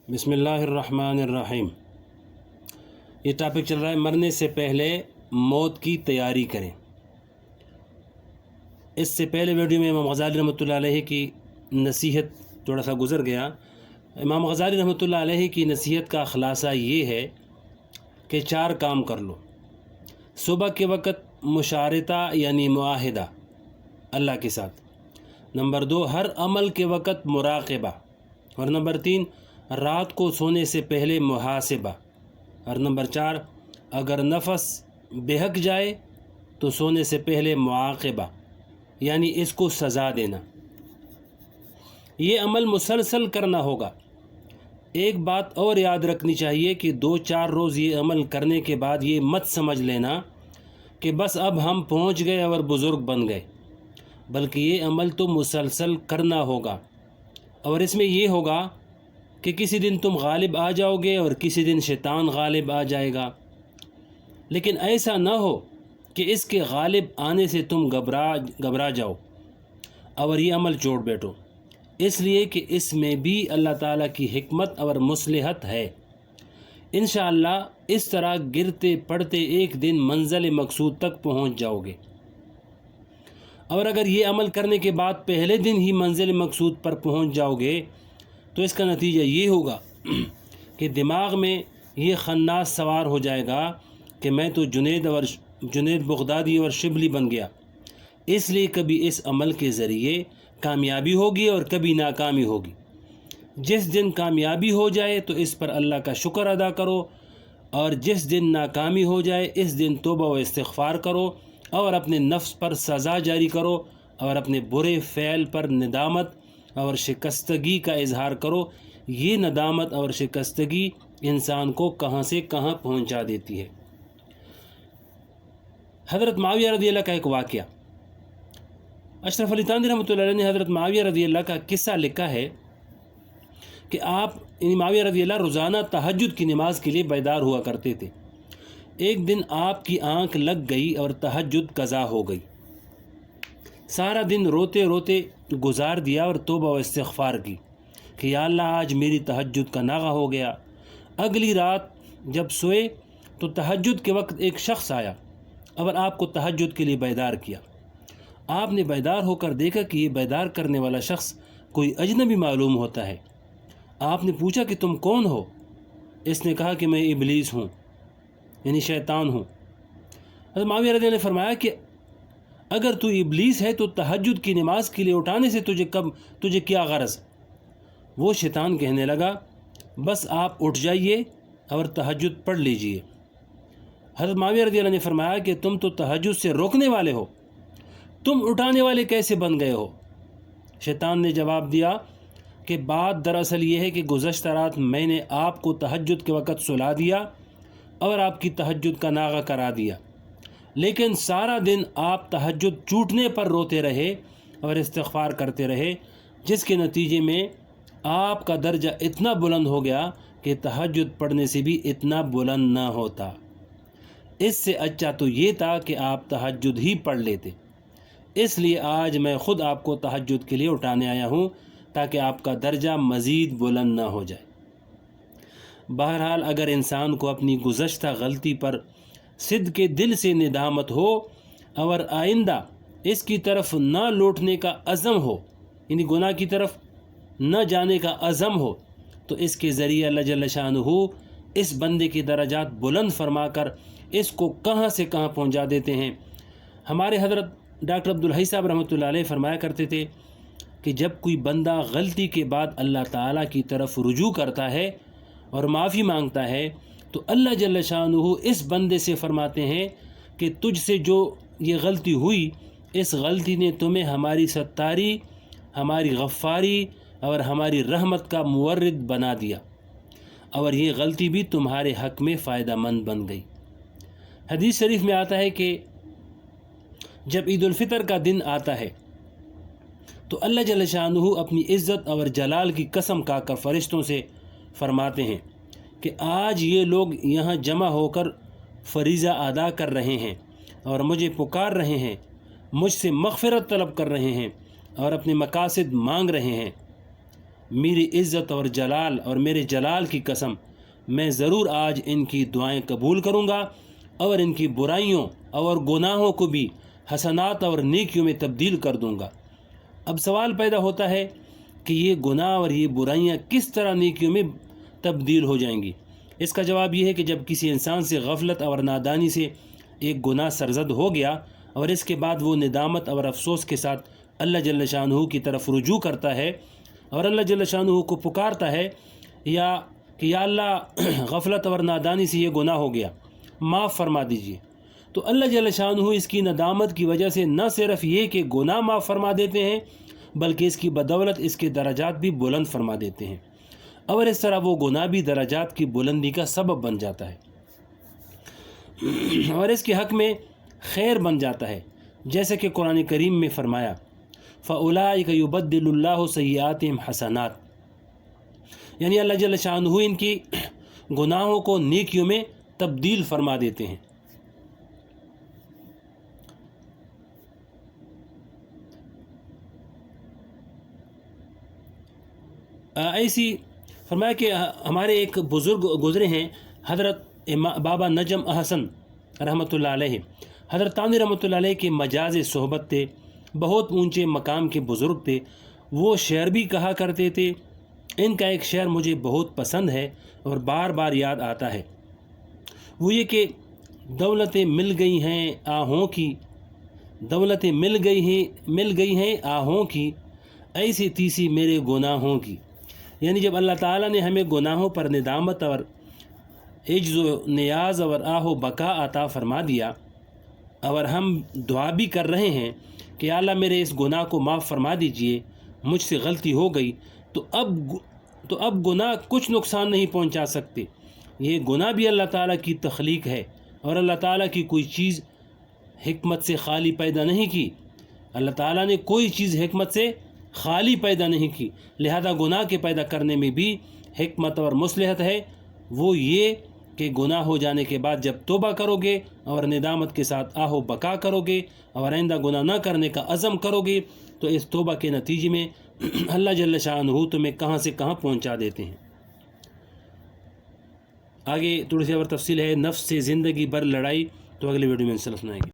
बिस्मिल्लाहिर्रहमानिर्रहीम। ये टॉपिक चल रहा है मरने से पहले मौत की तैयारी करें। इससे पहले वीडियो में इमाम गज़ाली रहमतुल्लाह अलैहि की नसीहत थोड़ा सा गुज़र गया। इमाम गज़ाली रहमतुल्लाह अलैहि की नसीहत का ख़ुलासा ये है कि 4 काम कर लो। सुबह के वक़्त मुशारता यानी मुआहिदा अल्लाह के साथ। नंबर 2, हर अमल के वक़्त मुराक़बा। और नंबर 3, रात को सोने से पहले मुहासिबा। और नंबर 4, अगर नफस बेहक जाए तो सोने से पहले मुआक़बा यानी इसको सज़ा देना। ये अमल मुसलसल करना होगा। एक बात और याद रखनी चाहिए कि 2-4 रोज़ ये अमल करने के बाद ये मत समझ लेना कि बस अब हम पहुंच गए और बुज़ुर्ग बन गए, बल्कि ये अमल तो मुसलसल करना होगा। और इसमें ये होगा कि किसी दिन तुम गालिब आ जाओगे और किसी दिन शैतान गालिब आ जाएगा, लेकिन ऐसा ना हो कि इसके गालिब आने से तुम घबरा जाओ और ये अमल छोड़ बैठो, इसलिए कि इसमें भी अल्लाह ताला की हिकमत और मुसलहत है। इंशाअल्लाह इस तरह गिरते पड़ते एक दिन मंज़िल मकसूद तक पहुंच जाओगे। और अगर ये अमल करने के बाद पहले दिन ही मंज़िल मकसूद पर पहुंच जाओगे तो इसका नतीजा ये होगा कि दिमाग में ये खन्नास सवार हो जाएगा कि मैं तो जुनैद बगदादी और शिबली बन गया। इसलिए कभी इस अमल के ज़रिए कामयाबी होगी और कभी नाकामी होगी। जिस दिन कामयाबी हो जाए तो इस पर अल्लाह का शुक्र अदा करो, और जिस दिन नाकामी हो जाए इस दिन तौबा व इस्तिग़फ़ार करो और अपने नफ्स पर सज़ा जारी करो और अपने बुरे फ़ेल पर नदामत और शिकस्तगी का इजहार करो। ये नदामत और शिकस्तगी इंसान को कहाँ से कहाँ पहुँचा देती है। हज़रत मुआविया रज़ियल्लाहु का एक वाक़या, अशरफ अली थानवी रहमतुल्लाह अलैह ने हज़रत मुआविया रज़ियल्लाहु का किस्सा लिखा है कि आप मुआविया रज़ियल्लाहु रोज़ाना तहज्जुद की नमाज के लिए बेदार हुआ करते थे। एक दिन आपकी आँख लग गई और तहज्जुद कज़ा हो गई। सारा दिन रोते रोते गुजार दिया और तौबा व इस्तिग़फ़ार की कि या अल्लाह आज मेरी तहज्जुद का नागा हो गया। अगली रात जब सोए तो तहज्जुद के वक्त एक शख्स आया और आपको तहज्जुद के लिए बेदार किया। आपने बेदार होकर देखा कि ये बेदार करने वाला शख्स कोई अजनबी मालूम होता है। आपने पूछा कि तुम कौन हो? इसने कहा कि मैं इबलीस हूँ, यानी शैतान हूँ। हज़रत मुआविया रज़ियल्लाहु ने फरमाया कि अगर तू इबलीस है तो तहज्जुद की नमाज के लिए उठाने से तुझे क्या गरज? वो शैतान कहने लगा, बस आप उठ जाइए और तहज्जुद पढ़ लीजिए। हज़रत मुआविया रज़ियल्लाहु ने फरमाया कि तुम तो तहज्जुद से रोकने वाले हो, तुम उठाने वाले कैसे बन गए हो? शैतान ने जवाब दिया कि बात दरअसल ये है कि गुज़श्ता रात मैंने आपको तहज्जुद के वक़्त सुला दिया और आपकी तहज्जुद का नागा करा दिया, लेकिन सारा दिन आप तहज्जुद छूटने पर रोते रहे और इस्तिग़फ़ार करते रहे, जिसके नतीजे में आपका दर्जा इतना बुलंद हो गया कि तहज्जुद पढ़ने से भी इतना बुलंद ना होता। इससे अच्छा तो ये था कि आप तहज्जुद ही पढ़ लेते। इसलिए आज मैं ख़ुद आपको तहज्जुद के लिए उठाने आया हूँ ताकि आपका दर्जा मज़ीद बुलंद ना हो जाए। बहरहाल अगर इंसान को अपनी गुज़श्ता गलती पर सिद्ध के दिल से निदामत हो और आइंदा इसकी तरफ न लौटने का अज़म हो, यानी गुनाह की तरफ न जाने का अज़म हो, तो इसके ज़रिए अल्लाह जल्ल शानुहु इस बंदे की दराजात बुलंद फरमाकर इसको कहाँ से कहाँ पहुँचा देते हैं। हमारे हज़रत डॉक्टर अब्दुल हई साहब रहमतुल्लाह अलैह फरमाया करते थे कि जब कोई बंदा गलती के बाद अल्लाह ताला की तरफ रुजू करता है और माफ़ी मांगता है तो अल्लाह जल्ल शानुहु इस बंदे से फरमाते हैं कि तुझसे जो ये गलती हुई, इस गलती ने तुम्हें हमारी सत्तारी, हमारी गफ़ारी और हमारी रहमत का मुवर्रिद बना दिया, और ये गलती भी तुम्हारे हक़ में फ़ायदा मंद बन गई। हदीस शरीफ में आता है कि जब ईद उल फ़ितर का दिन आता है तो अल्लाह जल्ल शानुहु अपनी इज़्ज़त और जलाल की कसम खाकर फ़रिश्तों से फरमाते हैं कि आज ये लोग यहाँ जमा होकर फ़रीज़ा अदा कर रहे हैं और मुझे पुकार रहे हैं, मुझसे मग़फ़िरत तलब कर रहे हैं और अपने मकासद मांग रहे हैं। میری عزت اور جلال اور میرے جلال کی قسم میں ضرور آج ان کی دعائیں قبول کروں گا اور ان کی برائیوں اور گناہوں کو بھی حسنات اور نیکیوں میں تبدیل کر دوں گا۔ اب سوال پیدا ہوتا ہے کہ یہ گناہ اور یہ برائیاں کس طرح نیکیوں میں تبدیل ہو جائیں گی؟ اس کا جواب یہ ہے کہ جب کسی انسان سے غفلت اور نادانی سے ایک گناہ سرزد ہو گیا اور اس کے بعد وہ ندامت اور افسوس کے ساتھ اللہ جل شانہ کی طرف رجوع کرتا ہے اور اللہ جل شانہ کو پکارتا ہے یا اللہ غفلت اور نادانی سے یہ گناہ ہو گیا، معاف فرما دیجیے، تو اللہ جل شانہ اس کی ندامت کی وجہ سے نہ صرف یہ کہ گناہ معاف فرما دیتے ہیں بلکہ اس کی بدولت اس کے درجات بھی بلند فرما دیتے ہیں، اور اس طرح وہ گناہ بھی درجات کی بلندی کا سبب بن جاتا ہے اور اس کے حق میں خیر بن جاتا ہے، جیسے کہ قرآن کریم میں فرمایا فَأُولَٰئِكَ يُبَدِّلُ اللَّهُ سَيِّئَاتِهِمْ حَسَنَاتٍ، یعنی اللہ جل شانہ ان کی گناہوں کو نیکیوں میں تبدیل فرما دیتے ہیں۔ ایسی فرمایا کہ ہمارے ایک بزرگ گزرے ہیں حضرت بابا نجم احسن رحمۃ اللہ علیہ، حضرت تانوی رحمۃ اللہ علیہ کے مجاز صحبت تھے، بہت اونچے مقام کے بزرگ تھے۔ وہ شعر بھی کہا کرتے تھے، ان کا ایک شعر مجھے بہت پسند ہے اور بار بار یاد آتا ہے، وہ یہ کہ دولتیں مل گئی ہیں آہوں کی، دولتیں مل گئی ہیں آہوں کی، ایسی تیسی میرے گناہوں کی۔ یعنی جب اللہ تعالیٰ نے ہمیں گناہوں پر ندامت اور عجز و نیاز اور آہ و بقا عطا فرما دیا اور ہم دعا بھی کر رہے ہیں کہ اللہ میرے اس گناہ کو معاف فرما دیجئے، مجھ سے غلطی ہو گئی، تو اب گناہ کچھ نقصان نہیں پہنچا سکتے۔ یہ گناہ بھی اللہ تعالیٰ کی تخلیق ہے اور اللہ تعالیٰ کی کوئی چیز حکمت سے خالی پیدا نہیں کی، اللہ تعالیٰ نے کوئی چیز حکمت سے خالی پیدا نہیں کی، لہذا گناہ کے پیدا کرنے میں بھی حکمت اور مصلحت ہے۔ وہ یہ کہ گناہ ہو جانے کے بعد جب توبہ کرو گے اور ندامت کے ساتھ آہ و بقا کرو گے اور آئندہ گناہ نہ کرنے کا عزم کرو گے تو اس توبہ کے نتیجے میں اللہ جل شانہ تمہیں کہاں سے کہاں پہنچا دیتے ہیں۔ آگے تھوڑی سی اور تفصیل ہے، نفس سے زندگی بھر لڑائی، تو اگلے ویڈیو میں انشاءاللہ سنائیں گے۔